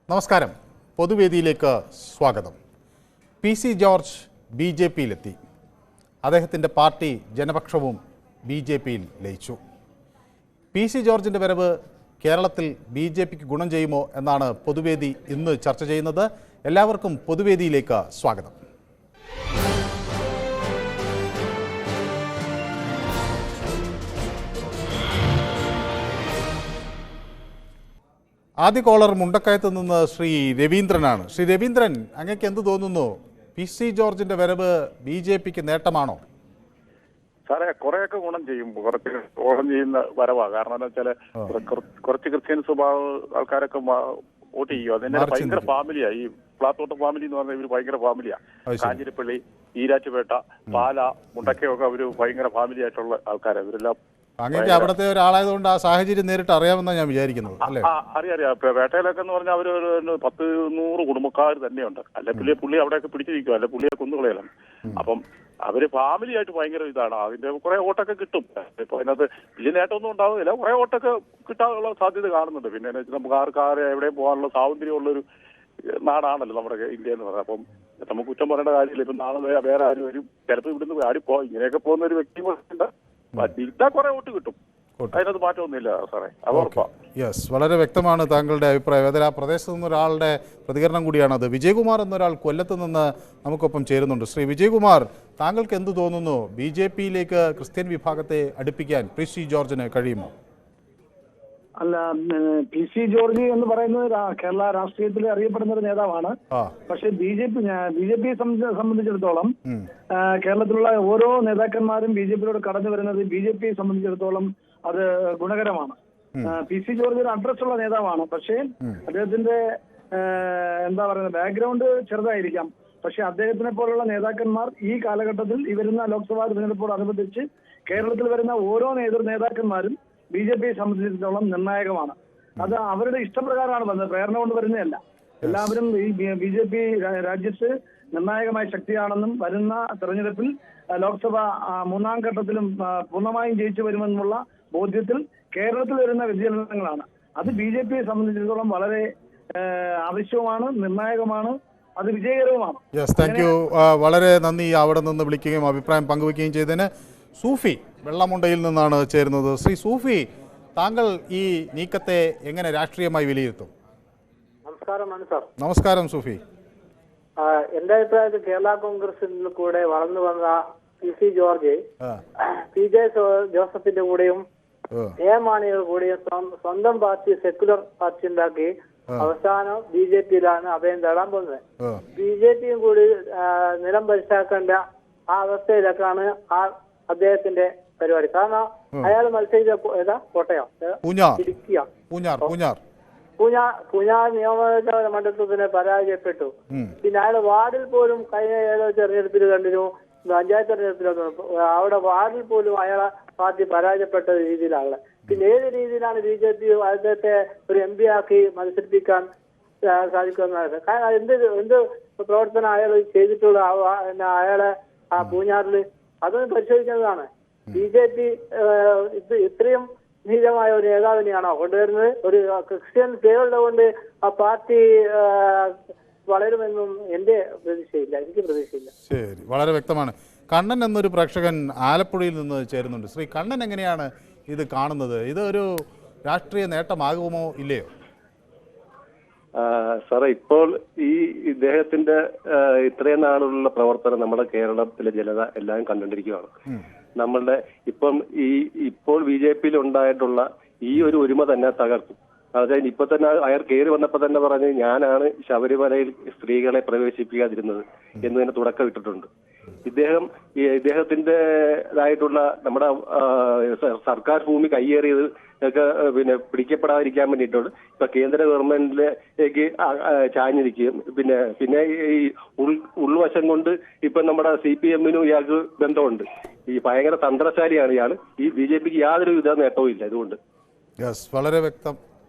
നമസ്കാരം. പൊതുവേദിയിലേക്ക് സ്വാഗതം. പി സി ജോർജ് ബി ജെ പിയിലെത്തി. അദ്ദേഹത്തിൻ്റെ പാർട്ടി ജനപക്ഷവും ബി ജെ പിയിൽ ലയിച്ചു. പി സി ജോർജിൻ്റെ വരവ് കേരളത്തിൽ ബി ജെ പിക്ക് ഗുണം ചെയ്യുമോ എന്നാണ് പൊതുവേദി ഇന്ന് ചർച്ച ചെയ്യുന്നത്. എല്ലാവർക്കും പൊതുവേദിയിലേക്ക് സ്വാഗതം. ആദ്യ കോളർ മുണ്ടക്കയത്ത് നിന്ന് ശ്രീ രവീന്ദ്രനാണ്. ശ്രീ രവീന്ദ്രൻ, അങ്ങേക്ക് എന്ത് തോന്നുന്നു? പി സി ജോർജിന്റെ വരവ് ബി ജെ പിക്ക് നേട്ടമാണോ? സാറേ, കുറെയൊക്കെ ഗുണം ചെയ്യും. കുറച്ച് ഗുണം ചെയ്യുന്ന വരവാ. കാരണം എന്താ വെച്ചാല് കുറച്ച് ക്രിസ്ത്യൻ സ്വഭാവ ആൾക്കാരൊക്കെ വോട്ട് ചെയ്യും. അതിന്റെ ഭയങ്കര ഫാമിലിയാ. ഈ പ്ലാത്തോട്ടം ഫാമിലി എന്ന് പറഞ്ഞാൽ ഇവര് ഭയങ്കര ഫാമിലിയാ. കാഞ്ഞിരപ്പള്ളി, ഈരാറ്റുപേട്ട, പാല, മുണ്ടക്കയൊക്കെ അവര് ഭയങ്കര ഫാമിലി ആയിട്ടുള്ള ആൾക്കാരാണ് ഇവരെല്ലാം. അങ്ങനെ അവിടുത്തെ ഒരാളായതുകൊണ്ട് ആ സാഹചര്യം നേരിട്ട് അറിയാമെന്നാണ് ഞാൻ വിചാരിക്കുന്നത്. അല്ലേ? അറിയാം. ഇപ്പൊ വേട്ടയിലൊക്കെ എന്ന് പറഞ്ഞാൽ അവര് 100 കുടുംബക്കാർ തന്നെയുണ്ട്. അല്ലെ പുള്ളി അവിടെയൊക്കെ പിടിച്ചിരിക്കും, അല്ലെ പുള്ളിയെ കൊന്നുകളയലാണ്. അപ്പം അവര് ഫാമിലി ആയിട്ട് ഭയങ്കര ഇതാണ്. അതിന്റെ കുറെ വോട്ടൊക്കെ കിട്ടും. ഇപ്പൊ അതിനകത്ത് വലിയ നേട്ടമൊന്നും ഉണ്ടാവുന്നില്ല, കുറെ വോട്ടൊക്കെ കിട്ടാനുള്ള സാധ്യത കാണുന്നുണ്ട്. പിന്നെ നമുക്ക് ആർക്കാരെ എവിടെയും പോകാനുള്ള സ്വാതന്ത്ര്യമുള്ളൊരു നാടാണല്ലോ നമ്മുടെ ഇന്ത്യ എന്ന് പറയുന്നത്. അപ്പം നമുക്ക് കുറ്റം പറയേണ്ട കാര്യമില്ല. ഇപ്പൊ നാളെ വേറെ ആരും വരും, ചിലപ്പോൾ ഇവിടുന്ന് ആടിപ്പോ ഇങ്ങനെയൊക്കെ പോകുന്ന ഒരു വ്യക്തി ഉണ്ട്. കുറെ വോട്ട് കിട്ടും, അതിനകത്ത് മാറ്റമൊന്നുമില്ല സാറേ. യെസ്, വളരെ വ്യക്തമാണ് താങ്കളുടെ അഭിപ്രായം. അതിൽ ആ പ്രദേശത്ത് നിന്ന് ഒരാളുടെ പ്രതികരണം കൂടിയാണത്. വിജയകുമാർ എന്നൊരാൾ കൊല്ലത്ത് നിന്ന് നമുക്കൊപ്പം ചേരുന്നുണ്ട്. ശ്രീ വിജയകുമാർ, താങ്കൾക്ക് എന്ത് തോന്നുന്നു? ബി ജെ പിയിലേക്ക് ക്രിസ്ത്യൻ വിഭാഗത്തെ അടുപ്പിക്കാൻ പി സി ജോർജിന് കഴിയുമോ? അല്ല, പി സി ജോർജ് എന്ന് പറയുന്നത് കേരള രാഷ്ട്രീയത്തിൽ അറിയപ്പെടുന്ന ഒരു നേതാവാണ്. പക്ഷെ ബി ജെ പിയെ സംബന്ധിച്ചിടത്തോളം കേരളത്തിലുള്ള ഓരോ നേതാക്കന്മാരും ബി ജെ പിയിലൂടെ കടന്നു വരുന്നത് ബി ജെ പിയെ സംബന്ധിച്ചിടത്തോളം അത് ഗുണകരമാണ്. പി സി ജോർജ് ഒരു അഡ്രസ് ഉള്ള നേതാവാണ്. പക്ഷേ അദ്ദേഹത്തിന്റെ എന്താ പറയുക, ബാക്ക്ഗ്രൗണ്ട് ചെറുതായിരിക്കാം. പക്ഷെ അദ്ദേഹത്തിനെ പോലുള്ള നേതാക്കന്മാർ ഈ കാലഘട്ടത്തിൽ ഈ വരുന്ന ലോക്സഭാ തെരഞ്ഞെടുപ്പോടനുബന്ധിച്ച് കേരളത്തിൽ വരുന്ന ഓരോ നേതാക്കന്മാരും ബി ജെ പിയെ സംബന്ധിച്ചിടത്തോളം നിർണായകമാണ്. അത് അവരുടെ ഇഷ്ടപ്രകാരമാണ് വന്നത്, പ്രേരണ കൊണ്ട് വരുന്നതല്ല. എല്ലാവരും ഈ ബി ജെ പി രാജ്യത്ത് നിർണായകമായ ശക്തിയാണെന്നും വരുന്ന തെരഞ്ഞെടുപ്പിൽ ലോക്സഭ 3ാം ഘട്ടത്തിലും പൂർണ്ണമായും ജയിച്ചു വരുമെന്നുള്ള ബോധ്യത്തിൽ കേരളത്തിൽ വരുന്ന വ്യതിചലനങ്ങളാണ്. അത് ബി ജെ പിയെ സംബന്ധിച്ചിടത്തോളം വളരെ ആവശ്യവുമാണ്, നിർണായകമാണ്, അത് വിജയകരവുമാണ്. Yes, thank you. വളരെ നന്ദി അവിടെ നിന്ന് വിളിക്കുകയും അഭിപ്രായം പങ്കുവയ്ക്കുകയും ചെയ്തതിന്. സൂഫി വെള്ളമുണ്ടയിൽ നിന്നാണ് ചേരുന്നത്. ശ്രീ സൂഫി, താങ്കൾ ഈ നീക്കത്തെ എങ്ങനെ രാഷ്ട്രീയമായി വിലയിരുത്തും? നമസ്കാരം സാർ. നമസ്കാരം സൂഫി. എന്റെ അഭിപ്രായത്തിൽ കേരള കോൺഗ്രസിൽ കൂടെ വളർന്നു വന്ന P C George P J ജോസഫിന്റെ കൂടെയും എ മാണിയുടെ കൂടെയും സ്വന്തം പാർട്ടി സെക്യുലർ പാർട്ടി ഉണ്ടാക്കി അവസാനം ബി ജെ പിയിലാണ് അഭയം തേടാൻ പോകുന്നത്. ബി ജെ പിയും കൂടി നിലം പരിശാക്കേണ്ട ആ അവസ്ഥയിലേക്കാണ് അദ്ദേഹത്തിന്റെ പരിപാടി. കാരണം അയാൾ മത്സരിച്ച കോട്ടയം, ഇടുക്കിയ, പൂഞ്ഞാർ നിയമസഭാ മണ്ഡലത്തിൽ പരാജയപ്പെട്ടു. പിന്നെ അയാൾ വാർഡിൽ പോലും കഴിഞ്ഞ ഏതോ തെരഞ്ഞെടുപ്പിൽ കണ്ടിരുന്നു, പഞ്ചായത്ത് തെരഞ്ഞെടുപ്പിലൊന്നും അവിടെ വാർഡിൽ പോലും അയാളെ പാർട്ടി പരാജയപ്പെട്ട രീതിയിലാണ്. പിന്നെ ഏത് രീതിയിലാണ് ബി ജെ പി അദ്ദേഹത്തെ ഒരു എം പി ആക്കി മത്സരിപ്പിക്കാൻ സാധിക്കുന്നത്? കാരണം എന്ത് പ്രവർത്തനം അയാൾ ചെയ്തിട്ടുള്ള അയാളെ ആ പൂഞ്ഞാറിൽ അതൊന്നും പരിശോധിക്കുന്നതാണ്. ബി ജെ പി ഇത്രയും നീചമായ ഒരു നേതാവിനെയാണോ കൊണ്ടുവരുന്നത്? ഒരു ക്രിസ്ത്യൻ പേരുള്ളത് കൊണ്ട് ആ പാർട്ടി വളരുമെന്നും എന്റെ പ്രതീക്ഷയില്ല, എനിക്ക് പ്രതീക്ഷയില്ല. ശരി, വളരെ വ്യക്തമാണ്. കണ്ണൻ എന്നൊരു പ്രേക്ഷകൻ ആലപ്പുഴയിൽ നിന്ന് ചേരുന്നുണ്ട്. ശ്രീ കണ്ണൻ, എങ്ങനെയാണ് ഇത് കാണുന്നത്? ഇത് ഒരു രാഷ്ട്രീയ നേട്ടമാകുമോ ഇല്ലയോ? സാറേ, ഇപ്പോൾ ഈ ഇദ്ദേഹത്തിന്റെ ഇത്രയും നാളുള്ള പ്രവർത്തനം നമ്മുടെ കേരളത്തിലെ ജനത എല്ലാം കണ്ടുകൊണ്ടിരിക്കുകയാണ്. നമ്മളുടെ ഇപ്പോൾ ബി ജെ പിയിൽ ഉണ്ടായിട്ടുള്ള ഈ ഒരു ഒരുമ തന്നെ തകർക്കും. അതായത് ഇപ്പൊ തന്നെ അയാൾ കയറി വന്നപ്പോ തന്നെ പറഞ്ഞ് ഞാനാണ് ശബരിമലയിൽ സ്ത്രീകളെ പ്രവേശിപ്പിക്കാതിരുന്നത് എന്ന് തന്നെ തുടക്കം ഇട്ടിട്ടുണ്ട്. ഇദ്ദേഹത്തിൻ്റെതായിട്ടുള്ള നമ്മുടെ സർക്കാർ ഭൂമി കയ്യേറിയത് ഒക്കെ പിന്നെ പിടിക്കപ്പെടാതിരിക്കാൻ വേണ്ടിയിട്ടുണ്ട് ഇപ്പൊ കേന്ദ്ര ഗവൺമെന്റിലേക്ക് ചാഞ്ഞിരിക്കുകയും പിന്നെ ഈ ഉൾവശം കൊണ്ട് ഇപ്പൊ നമ്മുടെ CPM-നും ഇയാൾക്ക് ബന്ധമുണ്ട്. ഈ ഭയങ്കര തന്ത്രശാലിയാണ് ഇയാൾ. ഈ BJP-ക്ക് യാതൊരു വിധ നേട്ടവും ഇല്ല. ഇതുകൊണ്ട് വളരെ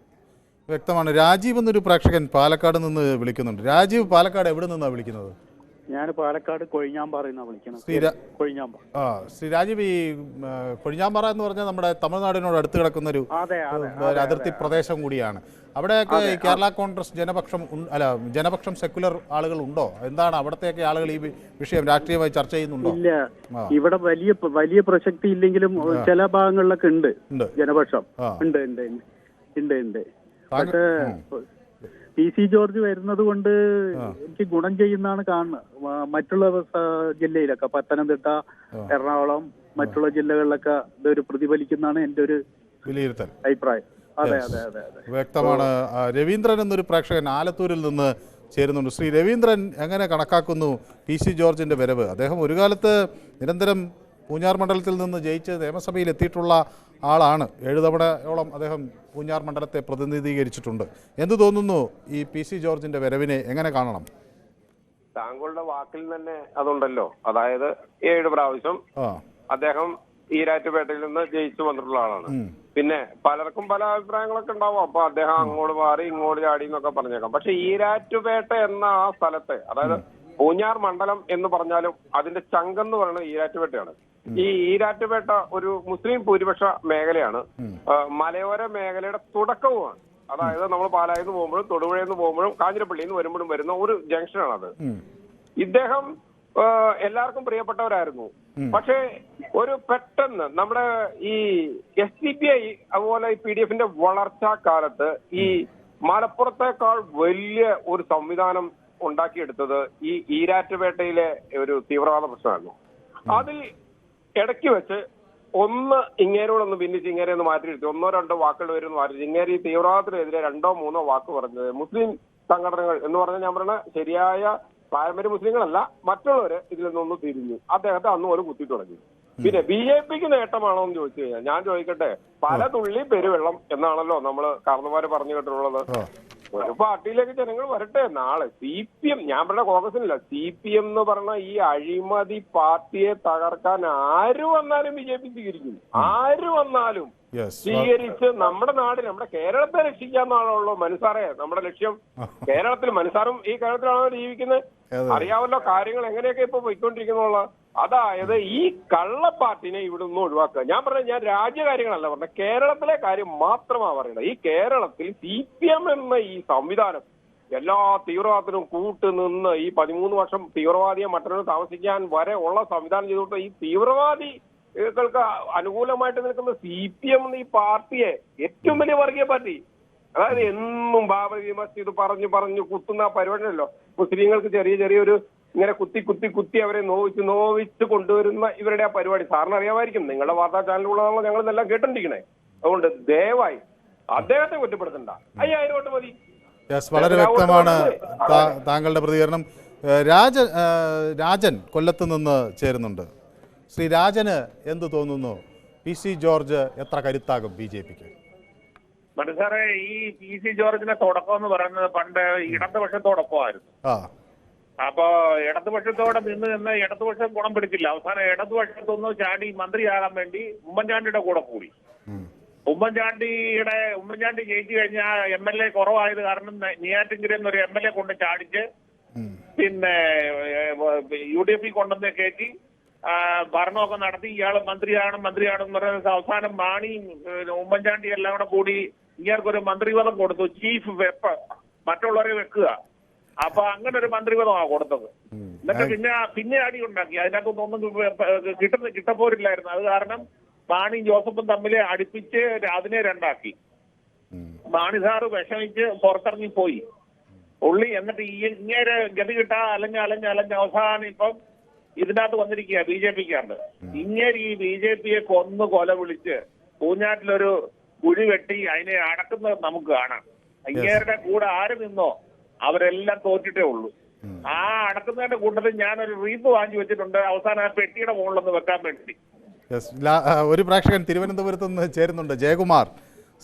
വ്യക്തമാണ്. രാജീവ് എന്നൊരു പ്രേക്ഷകൻ പാലക്കാട് നിന്ന് വിളിക്കുന്നുണ്ട്. രാജീവ്, പാലക്കാട് എവിടെ നിന്നാണ് വിളിക്കുന്നത്? ഞാൻ പാലക്കാട് കൊഴിഞ്ഞാമ്പാറ എന്നാ വിളിക്കണം. കൊഴിഞ്ഞാമ്പാറ. ശ്രീ രാജീവ്, ഈ കൊഴിഞ്ഞാമ്പാറ എന്ന് പറഞ്ഞാൽ നമ്മുടെ തമിഴ്നാടിനോട് അടുത്ത് കിടക്കുന്ന ഒരു അതിർത്തി പ്രദേശം കൂടിയാണ്. അവിടെയൊക്കെ കേരള കോൺഗ്രസ് ജനപക്ഷം സെക്യുലർ ആളുകൾ ഉണ്ടോ? എന്താണ് അവിടത്തെയൊക്കെ ആളുകൾ ഈ വിഷയം രാഷ്ട്രീയമായി ചർച്ച ചെയ്യുന്നുണ്ടോ? ഇല്ല, ഇവിടെ വലിയ പ്രസക്തി ഇല്ലെങ്കിലും ചില ഭാഗങ്ങളിലൊക്കെ ഉണ്ട് ജനപക്ഷം. ഉണ്ട്. പക്ഷേ PC ജോർജ് വരുന്നത് കൊണ്ട് എനിക്ക് ഗുണം ചെയ്യുന്നതാണ് കാണുന്നത്. മറ്റുള്ള ജില്ലയിലൊക്കെ പത്തനംതിട്ട, എറണാകുളം, മറ്റുള്ള ജില്ലകളിലൊക്കെ ഇതൊരു പ്രതിഫലിക്കുന്നതാണ് എൻ്റെ ഒരു വിലയിരുത്തൽ അഭിപ്രായം. അതെ. വ്യക്തമാണ്. രവീന്ദ്രൻ എന്നൊരു പ്രേക്ഷകൻ ആലത്തൂരിൽ നിന്ന് ചേരുന്നുണ്ട്. ശ്രീ രവീന്ദ്രൻ, എങ്ങനെ കണക്കാക്കുന്നു PC ജോർജിന്റെ വരവ്? അദ്ദേഹം ഒരു കാലത്ത് നിരന്തരം പൂഞ്ഞാർ മണ്ഡലത്തിൽ നിന്ന് ജയിച്ച് നിയമസഭയിൽ എത്തിയിട്ടുള്ള ആളാണ്. 7 തവണയോളം അദ്ദേഹം പൂഞ്ഞാർ മണ്ഡലത്തെ പ്രതിനിധീകരിച്ചിട്ടുണ്ട്. എന്തു തോന്നുന്നു ഈ PC ജോർജിന്റെ വരവിനെ എങ്ങനെ കാണണം? താങ്കളുടെ വാക്കിൽ തന്നെ അതുണ്ടല്ലോ. അതായത് 7 പ്രാവശ്യം അദ്ദേഹം ഈരാറ്റുപേട്ടയിൽ നിന്ന് ജയിച്ചു വന്നിട്ടുള്ള ആളാണ്. പിന്നെ പലർക്കും പല അഭിപ്രായങ്ങളൊക്കെ ഉണ്ടാവും. അപ്പൊ അദ്ദേഹം അങ്ങോട്ട് മാറി ഇങ്ങോട്ട് ചാടി എന്നൊക്കെ പറഞ്ഞേക്കാം. പക്ഷെ ഈരാറ്റുപേട്ട എന്ന ആ സ്ഥലത്ത്, അതായത് പൂഞ്ഞാർ മണ്ഡലം എന്ന് പറഞ്ഞാലും അതിന്റെ ചങ്കെന്ന് പറയുന്നത് ഈരാറ്റുപേട്ടയാണ്. ഈ ഈരാറ്റുപേട്ട ഒരു മുസ്ലിം ഭൂരിപക്ഷ മേഖലയാണ്. മലയോര മേഖലയുടെ തുടക്കവുമാണ്. അതായത് നമ്മൾ പാലായിൽ നിന്ന് പോകുമ്പോഴും തൊടുപുഴയിൽ നിന്ന് പോകുമ്പോഴും കാഞ്ഞിരപ്പള്ളിയിൽ നിന്ന് വരുമ്പോഴും വരുന്ന ഒരു ജംഗ്ഷനാണത്. ഇദ്ദേഹം എല്ലാവർക്കും പ്രിയപ്പെട്ടവരായിരുന്നു. പക്ഷേ ഒരു പെട്ടെന്ന് നമ്മുടെ ഈ SDPI അതുപോലെ ഈ PDFന്റെ വളർച്ചാ കാലത്ത് ഈ മലപ്പുറത്തേക്കാൾ വലിയ ഒരു സംവിധാനം ഉണ്ടാക്കിയെടുത്തത് ഈ ഈരാറ്റുപേട്ടയിലെ ഒരു തീവ്രവാദ പ്രശ്നമായിരുന്നു. അതിൽ ഇടയ്ക്ക് വെച്ച് ഇങ്ങേരോടൊന്ന് ഭിന്നിച്ച് ഇങ്ങേരെ ഒന്ന് മാറ്റിയെടുത്തു. 1-2 വാക്കുകൾ വരും മാറ്റി ഇങ്ങേരെ ഈ തീവ്രവാദത്തിനെതിരെ 2-3 വാക്ക് പറഞ്ഞത് മുസ്ലിം സംഘടനകൾ എന്ന് പറഞ്ഞാൽ ഞാൻ പറഞ്ഞ ശരിയായ പാരമ്പര്യ മുസ്ലിങ്ങളല്ല, മറ്റുള്ളവര് ഇതിൽ നിന്നൊന്ന് തിരിഞ്ഞു. അദ്ദേഹത്തെ അന്ന് പോലെ കുത്തി തുടങ്ങി. പിന്നെ BJPക്ക് നേട്ടമാണോ എന്ന് ചോദിച്ചു കഴിഞ്ഞാൽ ഞാൻ ചോദിക്കട്ടെ, പല തുള്ളി പെരുവെള്ളം എന്നാണല്ലോ നമ്മള് കാരണന്മാര് പറഞ്ഞു കേട്ടിട്ടുള്ളത്. ഒരു പാർട്ടിയിലേക്ക് ജനങ്ങൾ വരട്ടെ. നാളെ CPM, ഞാൻ പറഞ്ഞ കോൺഗ്രസിനില്ല, CPM എന്ന് പറഞ്ഞ ഈ അഴിമതി പാർട്ടിയെ തകർക്കാൻ ആര് വന്നാലും BJP സ്വീകരിക്കും. ആര് വന്നാലും സ്വീകരിച്ച് നമ്മുടെ നാടിന്, നമ്മുടെ കേരളത്തെ രക്ഷിക്കാന്നാണല്ലോ മനസ്സാറേ നമ്മുടെ ലക്ഷ്യം. കേരളത്തിൽ മനസ്സാറും ഈ കേരളത്തിലാണോ ജീവിക്കുന്നത്? അറിയാമല്ലോ കാര്യങ്ങൾ എങ്ങനെയൊക്കെ ഇപ്പൊ പോയിക്കൊണ്ടിരിക്കുന്നുള്ള. അതായത് ഈ കള്ളപ്പാർട്ടിനെ ഇവിടെ നിന്ന് ഒഴിവാക്കുക. ഞാൻ രാജ്യകാര്യങ്ങളല്ല പറഞ്ഞ, കേരളത്തിലെ കാര്യം മാത്രമാണ് പറയുന്നത്. ഈ കേരളത്തിൽ CPM എന്ന ഈ സംവിധാനം എല്ലാ തീവ്രവാദത്തിനും കൂട്ടുനിന്ന് ഈ 13 വർഷം തീവ്രവാദിയെ മറ്റൊരു താമസിക്കാൻ വരെ ഉള്ള സംവിധാനം ചെയ്തുകൊണ്ട് ഈ തീവ്രവാദികൾക്ക് അനുകൂലമായിട്ട് നിൽക്കുന്ന CPM എന്ന ഈ പാർട്ടിയെ, ഏറ്റവും വലിയ വർഗീയ പാർട്ടി, അതായത് എന്നും ബാബരി മസ്ജിദ് പറഞ്ഞു കുത്തുന്ന പരിപാടിയല്ലോ. മുസ്ലിങ്ങൾക്ക് ചെറിയൊരു ഇങ്ങനെ കുത്തി അവരെ നോവിച്ച് കൊണ്ടുവരുന്ന ഇവരുടെ ആ പരിപാടി സാറിന് അറിയാമായിരിക്കും. നിങ്ങളുടെ വാർത്താ ചാനലുകളാണല്ലോ ഞങ്ങൾ ഇതെല്ലാം കേട്ടോണ്ടിരിക്കണേ. അതുകൊണ്ട് ദയവായി അദ്ദേഹത്തെ കുറ്റപ്പെടുത്തണ്ട. 5000 വോട്ട് മതി. വളരെ വ്യക്തമാണ് താങ്കളുടെ പ്രതികരണം. രാജൻ കൊല്ലത്ത് നിന്ന് ചേരുന്നുണ്ട്. ശ്രീ രാജന് എന്ത് തോന്നുന്നു? PC ജോർജ് എത്ര കരുത്താകും BJPക്ക്? സാറേ, ഈ PC ജോർജിന്റെ തുടക്കം എന്ന് പറയുന്നത് പണ്ട് ഇടതുപക്ഷത്തോടൊപ്പമായിരുന്നു. അപ്പൊ ഇടതുപക്ഷത്തോടെ നിന്ന് ഇടതുപക്ഷം ഗുണം പിടിച്ചില്ല. അവസാനം ഇടതുപക്ഷത്തൊന്ന് ചാടി മന്ത്രിയാകാൻ വേണ്ടി ഉമ്മൻചാണ്ടിയുടെ കൂടെ കൂടി. ഉമ്മൻചാണ്ടി ജയിച്ചു കഴിഞ്ഞാൽ MLA കുറവായത് കാരണം നെയ്യാറ്റിൻകര എന്നൊരു MLA കൊണ്ട് ചാടിച്ച് പിന്നെ UDF കൊണ്ടുവന്ന് കയറ്റി ഭരണമൊക്കെ നടത്തി. ഇയാള് മന്ത്രിയാണെന്ന് പറയുന്നത് അവസാനം മാണി ഉമ്മൻചാണ്ടി എല്ലാം കൂടെ കൂടി ഇയാൾക്കൊരു മന്ത്രിപദം കൊടുത്തു, ചീഫ് വെപ്പ്, മറ്റുള്ളവരെ വെക്കുക. അപ്പൊ അങ്ങനെ ഒരു മന്ത്രിപദമാണ് കൊടുത്തത്. എന്നിട്ട് പിന്നെ അടി ഉണ്ടാക്കി. അതിനകത്തൊന്നും കിട്ടപ്പോരില്ലായിരുന്നു. അത് കാരണം മാണിയും ജോസഫും തമ്മിൽ അടുപ്പിച്ച് അതിനെ 2 മാണി സാറ് വിഷമിച്ച് പുറത്തിറങ്ങി പോയി ഉള്ളി. എന്നിട്ട് ഇങ്ങനെ ഗതി കിട്ടാ അലഞ്ഞ അവസാനം ഇപ്പം ഇതിനകത്ത് വന്നിരിക്കുക BJPക്കാണ്ട്. ഇങ്ങനെ ഈ BJPയെ കൊല വിളിച്ച് പൂഞ്ഞാറ്റിലൊരു കുഴി വെട്ടി അതിനെ അടക്കുന്നത് നമുക്ക് കാണാം. ഇങ്ങേരുടെ കൂടെ ആര് നിന്നോ അവരെല്ലാം തോറ്റിട്ടേ ഉള്ളൂ. ആ അടക്കുന്നതിന്റെ കൂട്ടത്തിൽ ഞാനൊരു റീത്ത് വാങ്ങി വെച്ചിട്ടുണ്ട്, അവസാനം ആ പെട്ടിയുടെ മുകളിലൊന്ന് വെക്കാൻ വേണ്ടി. ഒരു പ്രേക്ഷകൻ തിരുവനന്തപുരത്ത് നിന്ന് ചേരുന്നുണ്ട്, ജയകുമാർ.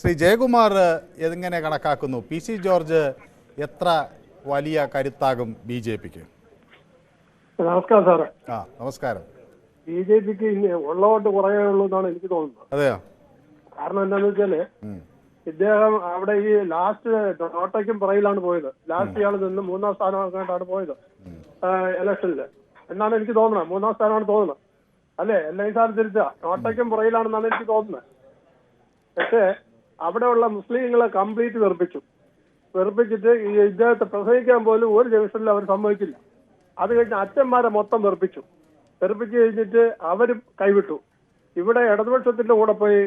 ശ്രീ ജയകുമാർ, എങ്ങനെ കണക്കാക്കുന്നു? PC ജോർജ് എത്ര വലിയ കരുത്താകും BJPക്ക്? നമസ്കാരം സാറേ. നമസ്കാരം. BJPക്ക് ഉള്ളവോട്ട് കുറയേ ഉള്ളൂ എന്നാണ് എനിക്ക് തോന്നുന്നത്. അതെയോ? കാരണം എന്താണെന്ന് വെച്ചാല് ഇദ്ദേഹം അവിടെ ഈ ലാസ്റ്റ് നോട്ടയ്ക്കും പുറയിലാണ് പോയത്. ലാസ്റ്റ് ഇയാൾ നിന്ന് 3ാം സ്ഥാനമായിട്ടാണ് പോയത്. ഇലക്ഷനിൽ എന്നാണ് എനിക്ക് തോന്നുന്നത്. 3-ാം സ്ഥാനമാണ് തോന്നുന്നത് അല്ലേ? എല്ലാ സാർ തിരിച്ച നോട്ടയ്ക്കും പുറയിലാണെന്നാണ് എനിക്ക് തോന്നുന്നത്. പക്ഷേ അവിടെയുള്ള മുസ്ലിങ്ങളെ കംപ്ലീറ്റ് വെറുപ്പിച്ചിട്ട് ഈ ഇദ്ദേഹത്തെ പ്രസംഗിക്കാൻ പോലും ഒരു ജംഗ്ഷനിൽ അവർ സമ്മതിച്ചില്ല. അത് കഴിഞ്ഞ് അച്ഛന്മാരെ മൊത്തം വെറുപ്പിച്ചു കഴിഞ്ഞിട്ട് അവർ കൈവിട്ടു. ഇവിടെ ഇടതുപക്ഷത്തിന്റെ കൂടെ പോയി,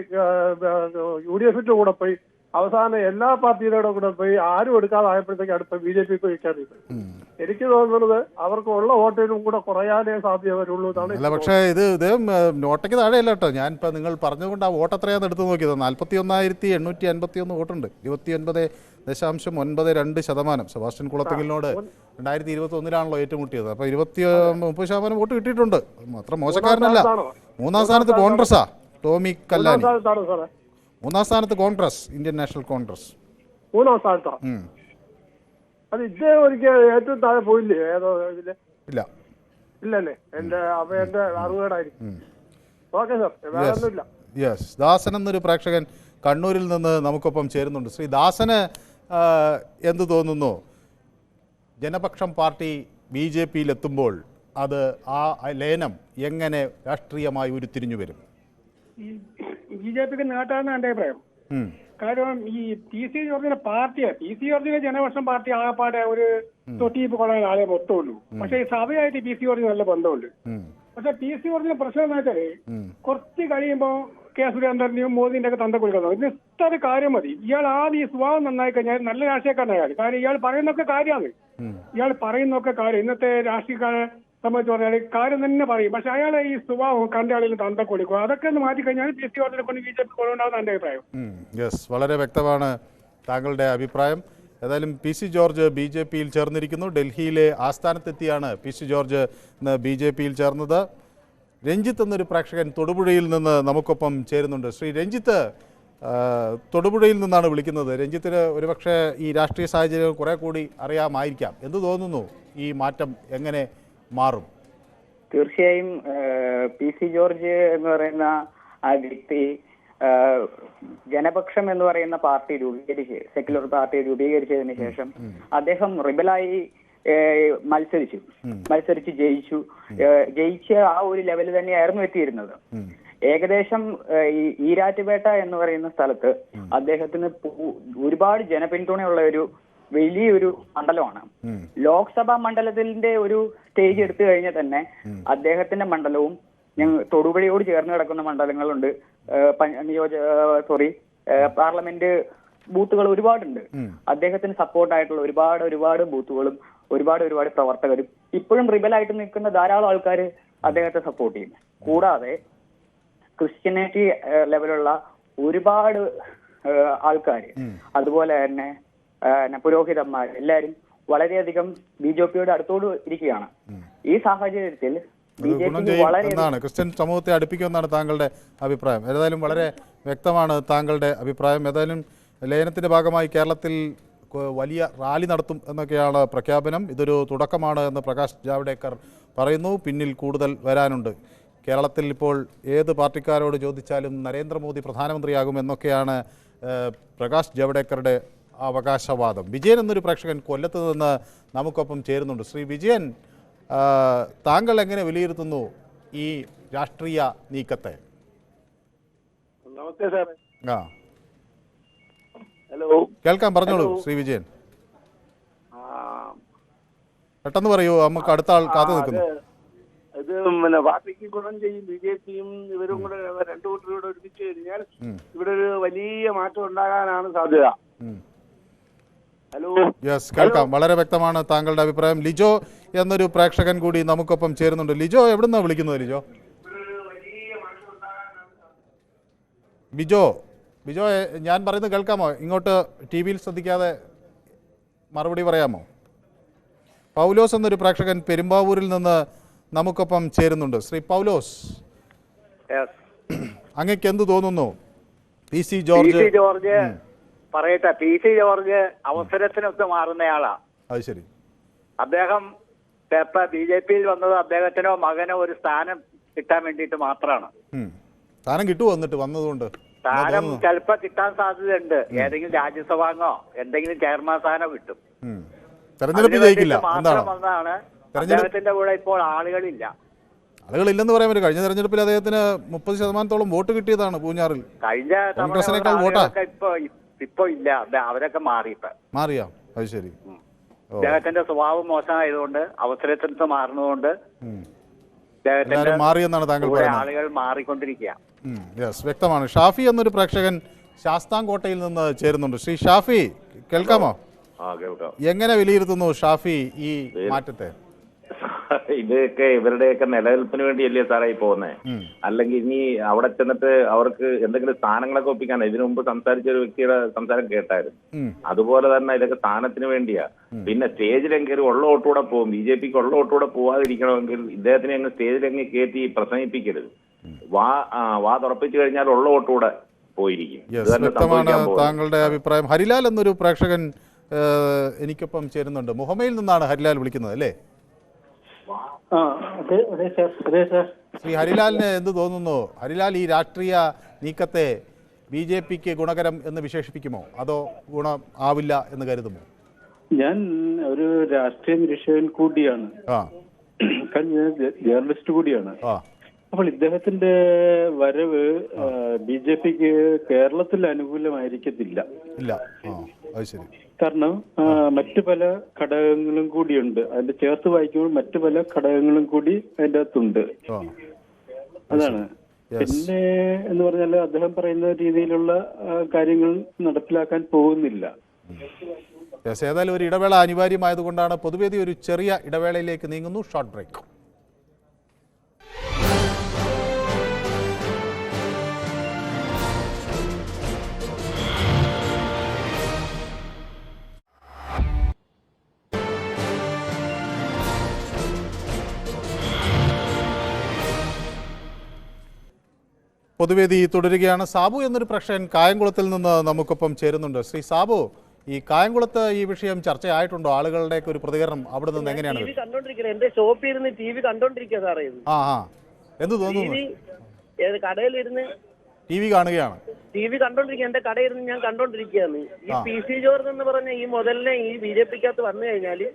UDFന്റെ കൂടെ പോയി, അവസാനം എല്ലാ പാർട്ടിയുടെ കൂടെ പോയി, ആരും എടുക്കാതായപ്പോഴത്തേക്ക് അടുത്ത BJP വയ്ക്കാതെ. എനിക്ക് തോന്നുന്നത് അവർക്ക് ഉള്ള വോട്ടിനും കൂടെ കുറയാനേ സാധ്യത വരുള്ളൂ എന്നാണ്. അല്ല, പക്ഷേ ഇത് നോട്ടയ്ക്ക് താഴെയല്ല കേട്ടോ. ഞാനിപ്പോൾ നിങ്ങൾ പറഞ്ഞുകൊണ്ട് ആ വോട്ട് എത്രയാണെന്ന് എടുത്ത് നോക്കിയത് 41,851 വോട്ടുണ്ട്. 29.92%. സെബാസ്റ്റ്യൻ കുളത്തിങ്കലിനോട് 2021 ഏറ്റുമുട്ടിയത്. അപ്പോൾ 30% വോട്ട് കിട്ടിയിട്ടുണ്ട്. അത്ര മോശക്കാരനല്ല. 3-ാം സ്ഥാനത്ത് കോൺഗ്രസ്സാ, ടോമി കല്ലാനി. 3-ാം സ്ഥാനത്ത് കോൺഗ്രസ്, ഇന്ത്യൻ നാഷണൽ കോൺഗ്രസ് 3-ാം സ്ഥാനത്താണ്. അത് ഇദ്ദേഹം ഒരിക്കൽ ഏറ്റവും താഴെ പോയില്ലേ? ഏതോ ഇതില് ഇല്ലല്ലേ? എന്റെ അറിവുകേടായിരിക്കും. ഓക്കെ സാർ, വേറെ ഒന്നുമില്ല. യെസ്, ദാസൻ എന്നൊരു പ്രേക്ഷകൻ കണ്ണൂരിൽ നിന്ന് നമുക്കൊപ്പം ചേരുന്നുണ്ട്. ശ്രീ ദാസന് എന്ത് തോന്നുന്നു? ജനപക്ഷം പാർട്ടി BJPയിലെത്തുമ്പോൾ അത് ആ ലയനം എങ്ങനെ രാഷ്ട്രീയമായി ഉരുത്തിരിഞ്ഞു വരും? BJPക്ക് നേട്ടാണെന്ന് എൻ്റെ അഭിപ്രായം. കാരണം ഈ PC ജോർജിന്റെ പാർട്ടിയെ, PC ജോർജിന്റെ ജനപക്ഷം പാർട്ടി ആകപ്പാടെ ഒരു തൊട്ടിപ്പ് കൊള്ളാൻ ആളെ മൊത്തമുള്ളൂ. പക്ഷെ ഈ സഭയായിട്ട് PC ജോർജ് നല്ല ബന്ധമുണ്ട്. പക്ഷെ PC ജോർജിന്റെ പ്രശ്നം എന്ന് വെച്ചാല് കുറച്ച് കഴിയുമ്പോൾ കെ സുരേന്ദ്രന്റെയും മോദിന്റെ ഒക്കെ തന്ത കൊടുക്കുന്നത്. ഇതിന് ഇത്ര കാര്യം മതി. ഇയാൾ ആദ്യം ഈ സ്വഭാവം നന്നായി കഴിഞ്ഞാൽ നല്ല രാഷ്ട്രീയക്കാരനായാൽ. കാരണം ഇയാൾ പറയുന്നൊക്കെ കാര്യമാണ്. ഇന്നത്തെ രാഷ്ട്രീയക്കാരെ സംബന്ധിച്ച് പറഞ്ഞാൽ കാര്യം തന്നെ പറയും. പക്ഷെ അയാളെ ഈ സ്വഭാവം കണ്ട ആളിൽ തന്ത കൊടുക്കും. അതൊക്കെ ഒന്ന് മാറ്റിക്കഴിഞ്ഞാൽ PC ജോർജിനെ കൊണ്ട് BJP കൊണ്ടുണ്ടാവുന്ന എൻ്റെ അഭിപ്രായം. യെസ്, വളരെ വ്യക്തമാണ് താങ്കളുടെ അഭിപ്രായം. ഏതായാലും PC ജോർജ് BJPയിൽ ചേർന്നിരിക്കുന്നു. ഡൽഹിയിലെ ആസ്ഥാനത്തെത്തിയാണ് PC ജോർജ് ഇന്ന് BJPയിൽ ചേർന്നത്. രഞ്ജിത്ത് എന്നൊരു പ്രേക്ഷകൻ തൊടുപുഴയിൽ നിന്ന് നമുക്കൊപ്പം ചേരുന്നുണ്ട്. ശ്രീ രഞ്ജിത്ത്, തൊടുപുഴയിൽ നിന്നാണ് വിളിക്കുന്നത്. രഞ്ജിത്തിന് ഒരുപക്ഷെ ഈ രാഷ്ട്രീയ സാഹചര്യം കുറെ കൂടി അറിയാമായിരിക്കാം. എന്ത് തോന്നുന്നു, ഈ മാറ്റം എങ്ങനെ മാറും? തീർച്ചയായും PC ജോർജ് എന്ന് പറയുന്ന ആ വ്യക്തി ജനപക്ഷം എന്ന് പറയുന്ന പാർട്ടി സെക്യുലർ പാർട്ടി രൂപീകരിച്ചതിന് ശേഷം അദ്ദേഹം റിബലായി മത്സരിച്ച് ജയിച്ച ആ ഒരു ലെവൽ തന്നെയായിരുന്നു എത്തിയിരുന്നത്. ഏകദേശം ഈ ഈരാറ്റുപേട്ട എന്ന് പറയുന്ന സ്ഥലത്ത് അദ്ദേഹത്തിന് ഒരുപാട് ജനപിന്തുണയുള്ള ഒരു വലിയൊരു മണ്ഡലമാണ്. ലോക്സഭാ മണ്ഡലത്തിന്റെ ഒരു സ്റ്റേജ് എടുത്തു കഴിഞ്ഞാൽ തന്നെ അദ്ദേഹത്തിന്റെ മണ്ഡലവും തൊടുപുഴയോട് ചേർന്ന് കിടക്കുന്ന മണ്ഡലങ്ങളുണ്ട്. പാർലമെന്റ് ബൂത്തുകൾ ഒരുപാടുണ്ട്. അദ്ദേഹത്തിന് സപ്പോർട്ടായിട്ടുള്ള ഒരുപാട് ബൂത്തുകളും ഒരുപാട് പ്രവർത്തകരും ഇപ്പോഴും റിബലായിട്ട് നിൽക്കുന്ന ധാരാളം ആൾക്കാർ അദ്ദേഹത്തെ സപ്പോർട്ട് ചെയ്യും. കൂടാതെ ക്രിസ്ത്യാനിറ്റി ലെവലുള്ള ഒരുപാട് ആൾക്കാർ, അതുപോലെ തന്നെ പുരോഹിതന്മാർ എല്ലാവരും വളരെയധികം BJPയുടെ അടുത്തോട് ഇരിക്കുകയാണ്. ഈ സാഹചര്യത്തിൽ ക്രിസ്ത്യൻ സമൂഹത്തെ അടുപ്പിക്കുമെന്നാണ് താങ്കളുടെ അഭിപ്രായം. ഏതായാലും വളരെ വ്യക്തമാണ് താങ്കളുടെ അഭിപ്രായം. ഏതായാലും ലയനത്തിന്റെ ഭാഗമായി കേരളത്തിൽ വലിയ റാലി നടത്തും എന്നൊക്കെയാണ് പ്രഖ്യാപനം. ഇതൊരു തുടക്കമാണ് എന്ന് പ്രകാശ് ജാവ്ദേക്കർ പറയുന്നു. പിന്നിൽ കൂടുതൽ വരാനുണ്ട്. കേരളത്തിൽ ഇപ്പോൾ ഏത് പാർട്ടിക്കാരോട് ചോദിച്ചാലും നരേന്ദ്രമോദി പ്രധാനമന്ത്രിയാകുമെന്നൊക്കെയാണ് പ്രകാശ് ജാവ്ദേക്കറുടെ അവകാശവാദം. വിജയൻ എന്നൊരു പ്രേക്ഷകൻ കൊല്ലത്ത് നിന്ന് നമുക്കൊപ്പം ചേരുന്നുണ്ട്. ശ്രീ വിജയൻ, താങ്കൾ എങ്ങനെ വിലയിരുത്തുന്നു ഈ രാഷ്ട്രീയ നീക്കത്തെ? നമസ്തേ സാർ. ഹലോ, കേൾക്കാം, പറഞ്ഞോളൂ ശ്രീ വിജയൻ. പെട്ടെന്ന് പറയൂ, നമുക്ക് അടുത്ത ആൾ കാത്തു നിൽക്കുന്നു. ഇത് പാർട്ടിക്ക് ഗുണം ചെയ്യും. BJPയും ഇവരും കൂടെ രണ്ടു കൂട്ടരോട് ഒരുമിച്ച് കഴിഞ്ഞാൽ ഇവിടെ ഒരു വലിയ മാറ്റം ഉണ്ടാകാനാണ് സാധ്യത. ഹലോ, യെസ്, കേൾക്കാം, വളരെ വ്യക്തമാണ് താങ്കളുടെ അഭിപ്രായം. ലിജോ എന്നൊരു പ്രേക്ഷകൻ കൂടി നമുക്കൊപ്പം ചേരുന്നുണ്ട്. ലിജോ, എവിടുന്നാണ് വിളിക്കുന്നത്? ബിജോ, ഞാൻ പറയുന്നത് കേൾക്കാമോ? ഇങ്ങോട്ട് TV ശ്രദ്ധിക്കാതെ മറുപടി പറയാമോ? പൗലോസ് എന്നൊരു പ്രേക്ഷകൻ പെരുമ്പാവൂരിൽ നിന്ന് നമുക്കൊപ്പം ചേരുന്നുണ്ട്. ശ്രീ പൗലോസ്, അങ്ങക്ക് എന്ത് തോന്നുന്നു? PC ജോർജ് പറയട്ടെ, PC ജോർജ് അവസരത്തിനൊത്ത് മാറുന്നയാളാ. അത് ശരി. അദ്ദേഹം BJPയിൽ വന്നത് അദ്ദേഹത്തിനോ മകനോ ഒരു സ്ഥാനം കിട്ടാൻ വേണ്ടിയിട്ട് മാത്രമാണ്. സ്ഥാനം കിട്ടുമോ? എന്നിട്ട് വന്നതുകൊണ്ട് സ്ഥാനം ചിലപ്പോ കിട്ടാൻ സാധ്യതയുണ്ട്. ഏതെങ്കിലും രാജ്യസഭാംഗോ എന്തെങ്കിലും ചെയർമാൻ സ്ഥാനോ കിട്ടും. തെരഞ്ഞെടുപ്പ് ജയിക്കില്ല മാത്രം വന്നതാണ്. അദ്ദേഹത്തിന്റെ കൂടെ ഇപ്പോൾ ആളുകളില്ല. ആളുകളില്ലെന്ന് പറയാൻ പറ്റും. കഴിഞ്ഞ തെരഞ്ഞെടുപ്പിൽ അദ്ദേഹത്തിന് 30% വോട്ട് കിട്ടിയതാണ് പൂഞ്ഞാറിൽ. കഴിഞ്ഞ കോൺഗ്രസിനേക്കാൾ വോട്ടാ. ഇപ്പൊ ഇല്ല, അവരൊക്കെ മാറി. മാറിയാ? അത് ശരി. അദ്ദേഹത്തിന്റെ സ്വഭാവം മോശമായതുകൊണ്ട്, അവസരത്തിൽ മാറുന്നതുകൊണ്ട് മാറിയെന്നാണ് താങ്കൾ പറയുന്നത്. ആളുകൾ മാറിക്കൊണ്ടിരിക്കുക. യെസ്, വ്യക്തമാണ്. ഷാഫി എന്നൊരു പ്രേക്ഷകൻ ശാസ്താംകോട്ടയിൽ നിന്ന് ചേരുന്നുണ്ട്. ശ്രീ ഷാഫി, കേൾക്കാമോ? എങ്ങനെ വിലയിരുത്തുന്നു ഷാഫി ഈ മാറ്റത്തെ? ഇതൊക്കെ ഇവരുടെയൊക്കെ നിലനിൽപ്പിന് വേണ്ടിയല്ലേ സാറായി പോകുന്നത്. അല്ലെങ്കിൽ ഇനി അവിടെ ചെന്നിട്ട് അവർക്ക് എന്തെങ്കിലും സ്ഥാനങ്ങളൊക്കെ ഒപ്പിക്കാൻ ഇതിനു മുമ്പ് സംസാരിച്ച ഒരു വ്യക്തിയുടെ സംസാരം കേട്ടായിരുന്നു. അതുപോലെ തന്നെ ഇതൊക്കെ സ്ഥാനത്തിന് വേണ്ടിയാ. പിന്നെ സ്റ്റേജിലെങ്കിലും ഉള്ള വോട്ടുകൂടെ പോകും. BJPക്ക് ഉള്ള വോട്ടുകൂടെ പോവാതിരിക്കണമെങ്കിൽ ഇദ്ദേഹത്തിനെ അങ്ങ് സ്റ്റേജിലെങ്ങ് കയറ്റി പ്രസംഗിപ്പിക്കരുത്. വാ തുറപ്പിച്ചു കഴിഞ്ഞാൽ ഉള്ള വോട്ടുകൂടെ പോയിരിക്കും. വ്യക്തമാണ് താങ്കളുടെ അഭിപ്രായം. ഹരിലാൽ എന്നൊരു പ്രേക്ഷകൻ എനിക്കൊപ്പം ചേരുന്നുണ്ട്. മുഹമ്മയിൽ നിന്നാണ് ഹരിലാൽ വിളിക്കുന്നത് അല്ലേ? ശ്രീ ഹരിലാലിന് എന്ത് തോന്നുന്നു? ഹരിലാൽ, ഈ രാഷ്ട്രീയ നീക്കത്തെ BJPക്ക് ഗുണകരം എന്ന് വിശേഷിപ്പിക്കുമോ, അതോ ഗുണം ആവില്ല എന്ന് കരുതുമോ? ഞാൻ ഒരു രാഷ്ട്രീയ നിരീക്ഷകൻ കൂടിയാണ്, ജേർണലിസ്റ്റ് കൂടിയാണ്. അപ്പോൾ ഇദ്ദേഹത്തിന്റെ വരവ് BJPക്ക് കേരളത്തിൽ അനുകൂലമായിരിക്കത്തില്ല. കാരണം മറ്റു പല ഘടകങ്ങളും കൂടിയുണ്ട്. അതിന്റെ ചേർത്ത് വായിക്കുമ്പോൾ മറ്റു പല ഘടകങ്ങളും കൂടി അതിന്റെ അകത്തുണ്ട്. അതാണ്. പിന്നെ എന്ന് പറഞ്ഞാൽ അദ്ദേഹം പറയുന്ന രീതിയിലുള്ള കാര്യങ്ങൾ നടപ്പിലാക്കാൻ പോകുന്നില്ല. ഏതായാലും ഒരു ഇടവേള അനിവാര്യമായതുകൊണ്ടാണ് പൊതുവേദി ഒരു ചെറിയ ഇടവേളയിലേക്ക് നീങ്ങുന്നു. Short break. പൊതുവേദി തുടരുകയാണ്. സാബു എന്നൊരു പ്രേക്ഷകൻ കായംകുളത്തിൽ നിന്ന് നമുക്കൊപ്പം ചേരുന്നുണ്ട്. ശ്രീ സാബു, ഈ കായംകുളത്ത് ഈ വിഷയം ചർച്ചയായിട്ടുണ്ടോ? ആളുകളുടെ ഒരു പ്രതികരണം അവിടെ നിന്ന് എങ്ങനെയാണ്? എന്റെ ഷോപ്പിൽ ഇരുന്ന് TV കണ്ടോണ്ടിരിക്കുക സാറേ. എന്ത് തോന്നുന്നു? കടയിലിരുന്ന് TV കാണുകയാണ്. TV കണ്ടോണ്ടിരിക്കുക. എന്റെ കടയിരുന്ന് ഞാൻ കണ്ടോണ്ടിരിക്കുകയാണ്. ഈ PC ജോർജ് എന്ന് പറഞ്ഞ ഈ മുതലിനെ ഈ BJPക്കകത്ത് വന്നു കഴിഞ്ഞാല്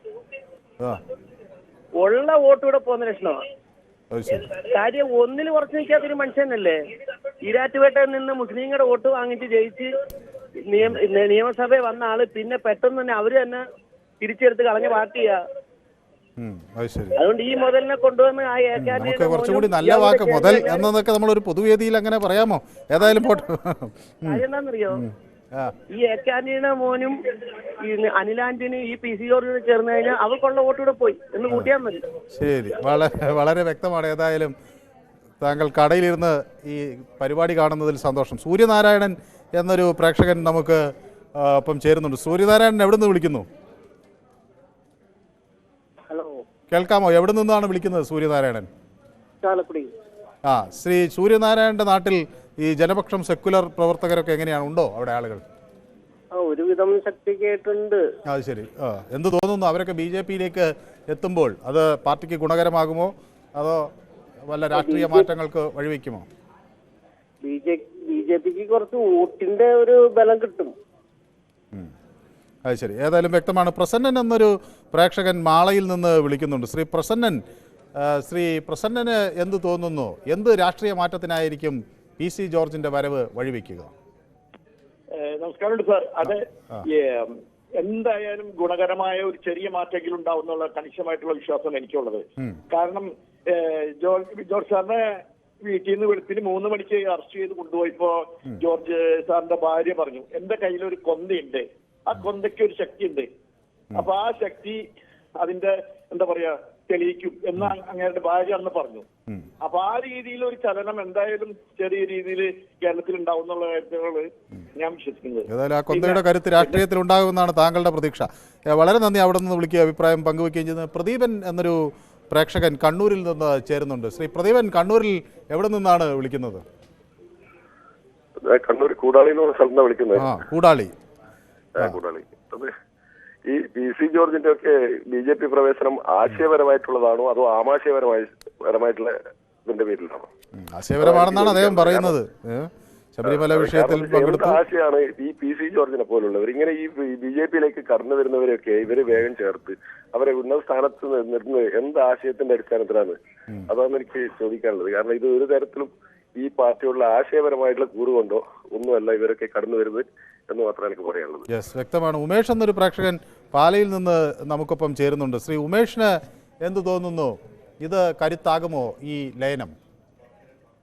ഉള്ള വോട്ടൂടെ പോകുന്ന ലക്ഷണമാണ്. കാര്യം ഒന്നിൽ കുറച്ച് നിൽക്കാത്തൊരു മനുഷ്യനല്ലേ. ഈരാറ്റുപേട്ടയിൽ നിന്ന് മുസ്ലിങ്ങളുടെ വോട്ട് വാങ്ങിച്ച് ജയിച്ച് നിയമസഭയിൽ വന്ന ആള് പിന്നെ പെട്ടെന്ന് തന്നെ അവര് തന്നെ തിരിച്ചെടുത്ത് കളഞ്ഞ പാർട്ടിയാ. അതുകൊണ്ട് ഈ മുതലിനെ കൊണ്ടുവന്ന് ആ നമുക്ക് കുറച്ചുകൂടി നല്ല വാക്ക് മുതൽ എന്നതൊക്കെ നമ്മളൊരു പൊതുവേദിയിൽ അങ്ങനെ പറയാമോ? ഏതായാലും കാര്യം എന്താണെന്നറിയോ, ഈ ഏക്കാന്റിയുടെ മോനും ഈ അനിലാന്റിനും ഈ PC ജോർജിനും ചേർന്ന് കഴിഞ്ഞാൽ അവർക്കുള്ള വോട്ടുകൂടെ പോയി എന്ന് കൂട്ടിയാൽ മതി. ശരി, വളരെ വ്യക്തമാണ്. ഏതായാലും താങ്കൾ കടയിലിരുന്ന് ഈ പരിപാടി കാണുന്നതിൽ സന്തോഷം. സൂര്യനാരായണൻ എന്നൊരു പ്രേക്ഷകൻ നമുക്ക് ഒപ്പം ചേരുന്നുണ്ട്. സൂര്യനാരായണൻ എവിടെ നിന്ന് വിളിക്കുന്നു? ഹലോ, കേൾക്കാമോ? എവിടെ നിന്നാണ് വിളിക്കുന്നത് സൂര്യനാരായണൻ? ചാലക്കുടി. ശ്രീ സൂര്യനാരായണന്റെ നാട്ടിൽ ഈ ജനപക്ഷം സെക്കുലർ പ്രവർത്തകരൊക്കെ എങ്ങനെയാണ്? ഉണ്ടോ അവിടെ ആളുകൾ? ഒരുവിധം ശക്തിയായിട്ടുണ്ട്. അത് ശരി. എന്ത് തോന്നുന്നു? അവരൊക്കെ BJPയിലേക്ക് എത്തുമ്പോൾ അത് പാർട്ടിക്ക് ഗുണകരമാകുമോ, അതോ വല്ല രാഷ്ട്രീയ മാറ്റങ്ങൾക്ക് വഴിവെക്കുമോ? BJPക്ക് കുറച്ച് വോട്ടിന്റെ ഒരു ബലം കിട്ടും. അത് ശരി. ഏതായാലും വ്യക്തമാണ്. പ്രസന്നൻ എന്നൊരു പ്രേക്ഷകൻ മാളയിൽ നിന്ന് വിളിക്കുന്നുണ്ട്. ശ്രീ പ്രസന്നന് എന്ത് തോന്നുന്നു? എന്ത് രാഷ്ട്രീയ മാറ്റത്തിനായിരിക്കും PC ജോർജിന്റെ വരവ് വഴിവെക്കുക? നമസ്കാരം സാർ. അത് എന്തായാലും ഗുണകരമായ ഒരു ചെറിയ മാറ്റമെങ്കിലും ഉണ്ടാവും എന്നുള്ള കണിശമായിട്ടുള്ള വിശ്വാസമാണ് എനിക്കുള്ളത്. കാരണം ജോർജ് സാറിനെ വീട്ടിൽ നിന്ന് വെളുപ്പിന് 3 മണിക്ക് അറസ്റ്റ് ചെയ്ത് കൊണ്ടുപോയപ്പോ ജോർജ് സാറിന്റെ ഭാര്യ പറഞ്ഞു, എന്റെ കയ്യിലൊരു കൊന്തയുണ്ട്, ആ കൊന്തയ്ക്ക് ഒരു ശക്തിയുണ്ട്, അപ്പൊ ആ ശക്തി അതിന്റെ എന്താ പറയാ തെളിയിക്കും എന്ന് അങ്ങയുടെ ഭാര്യ അന്ന് പറഞ്ഞു. അപ്പൊ ആ രീതിയിൽ ഒരു ചലനം എന്തായാലും ചെറിയ രീതിയിൽ കേരളത്തിൽ ഉണ്ടാവും എന്നുള്ള കാര്യങ്ങള് ഞാൻ വിശ്വസിക്കുന്നത്. ഏതായാലും ആ കൊന്തയുടെ കരുത്ത് രാഷ്ട്രീയത്തിൽ ഉണ്ടാകുമെന്നാണ് താങ്കളുടെ പ്രതീക്ഷ. വളരെ നന്ദി അവിടെ നിന്ന് വിളിക്കുക, അഭിപ്രായം പങ്കുവയ്ക്കുകയും ചെയ്യുന്നത്. പ്രദീപൻ എന്നൊരു പ്രേക്ഷകൻ കണ്ണൂരിൽ നിന്ന് ചേരുന്നുണ്ട്. ശ്രീ പ്രദീപൻ, കണ്ണൂരിൽ എവിടെ നിന്നാണ് വിളിക്കുന്നത്? കണ്ണൂർ കൂടാളി എന്ന് പറഞ്ഞ സ്ഥലത്താണ് വിളിക്കുന്നത്. കൂടാളി. ഈ PC ജോർജിന്റെ ഒക്കെ BJP പ്രവേശനം ആശയപരമായിട്ടുള്ളതാണോ അതോ ആമാശയപരമായിട്ടുള്ള ഇതിന്റെ പേരിലാണോ? ആശയപരമാണെന്നാണ് അദ്ദേഹം പറയുന്നത്. ശബരിമല വിഷയത്തിൽ പങ്കെടുത്തു. ആശയാണ് ഈ PC ജോർജിനെ പോലുള്ളവർ ഇങ്ങനെ ഈ BJP-യിലേക്ക് കടന്നു വരുന്നവരെയൊക്കെ ഇവര് വേഗം ചേർത്ത് അവരെ ഉന്നത സ്ഥാനത്ത് നിർത്തുന്നത് എന്ത് ആശയത്തിന്റെ അടിസ്ഥാനത്തിലാണ്? അതാണ് എനിക്ക് ചോദിക്കാനുള്ളത്. കാരണം ഇത് ഒരു തരത്തിലും ഈ പാർട്ടിയുള്ള ആശയപരമായിട്ടുള്ള കൂറുകൊണ്ടോ ഒന്നുമല്ല ഇവരൊക്കെ കടന്നു വരുന്നത് എന്ന് മാത്രമേ എനിക്ക് പറയാനുള്ളത്. യെസ്, വ്യക്തമാണ്. ഉമേഷ് എന്നൊരു പ്രേക്ഷകൻ പാലയിൽ നിന്ന് നമുക്കൊപ്പം ചേരുന്നുണ്ട്. ശ്രീ ഉമേഷിന് എന്ത് തോന്നുന്നു? ഇത് കരുത്താകുമോ ഈ ലയനം?